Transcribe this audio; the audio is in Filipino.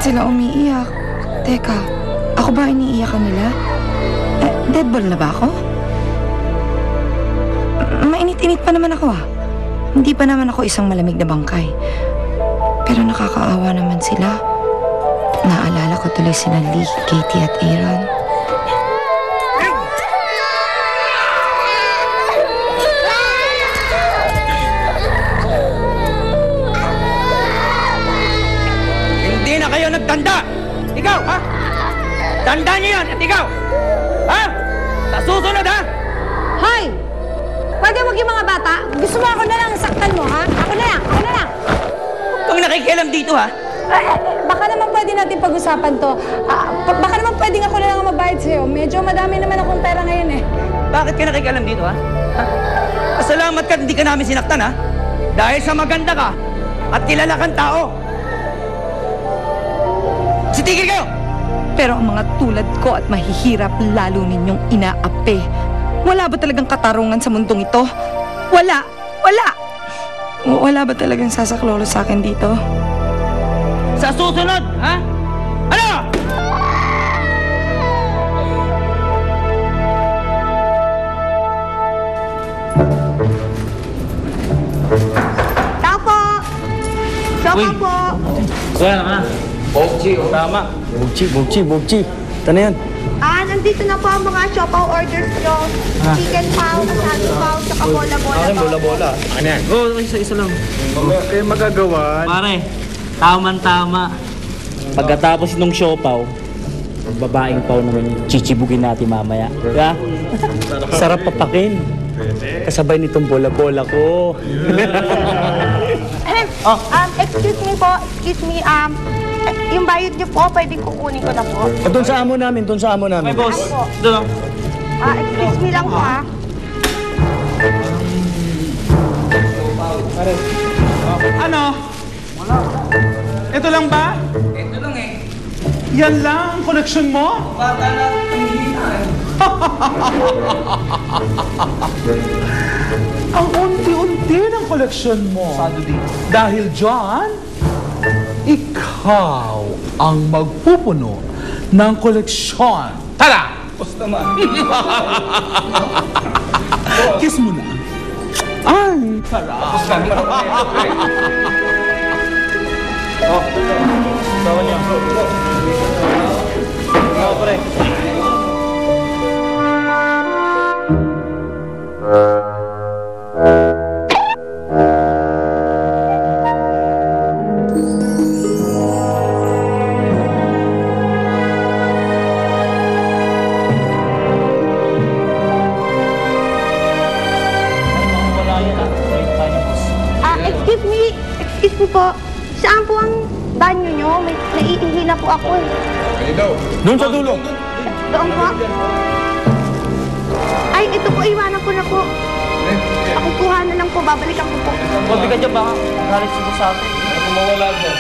sila umiiyak? Teka, ako ba iniiyakan nila? Deadball na ba ako? Mainit-init pa naman ako ah. Hindi pa naman ako isang malamig na bangkay. Pero nakakaawa naman sila. Naalala ko tuloy sina Lee, Katie at Aaron. Hindi na kayo nagtanda! Ikaw, ha? Tanda niyo yan at ikaw! Ha? Sa susunod, ha? Hoy! Pwede wag yung mga bata? Gusto mo ako na lang saktan mo, ha? Ako na lang! Huwag kang nakikialam dito, ha? Baka naman pwede natin pag-usapan to. Baka naman pwedeng ako na lang magbayad sa'yo. Medyo madami naman akong pera ngayon eh. Bakit ka nakikialam dito, ha? Pasalamat ka at hindi ka namin sinaktan, ha? Dahil sa maganda ka at kilala kang tao. Sitigil kayo! Pero ang mga tulad ko at mahihirap lalo ninyong inaapi. Wala ba talagang katarungan sa mundong ito? Wala! Wala! Wala ba talagang sasaklolo sa akin dito? Sa susunod, ha? Ano? Tao po! Soka po! Kuya, ka na. Bogchi, tama. Bogchi. Ito na yan. Nandito na po ang mga siopaw orders nyo. Chicken pow, asado pow, saka bola-bola po. Ano yan? Oo, isa lang. Kayo magagawa. Pare, tama. Pagkatapos nung siopaw, babaeng paw naman yung chichibugin natin mamaya. Diba? Sarap papakin. Kasabay nitong bola-bola ko. Excuse me, yung bayad niyo po, pwede kukunin ko na po. Doon sa amo namin. May boss. Doon. Excuse me lang po, Ano? Wala. Ito lang ba? Ito lang eh. Yan lang ang koleksyon mo? Bata na ang hina eh. Ang unti-unti ng koleksyon mo. Sado dito. Dahil dyan, ikaw ang magpupuno ng koleksyon. Tara! Basta man. Kiss mo na. Ay, tara. Bawa niya. Oo, pre. Excuse me po. Saan po ang banyo nyo? May naiihi na po ako eh. Doon sa dulo. Doon po. Ay, ito po, iwanan ko na po. Pakikuha na lang po, babalikan ko po. Huwag ka dyan, baka galit sa atin. Mawala dyan.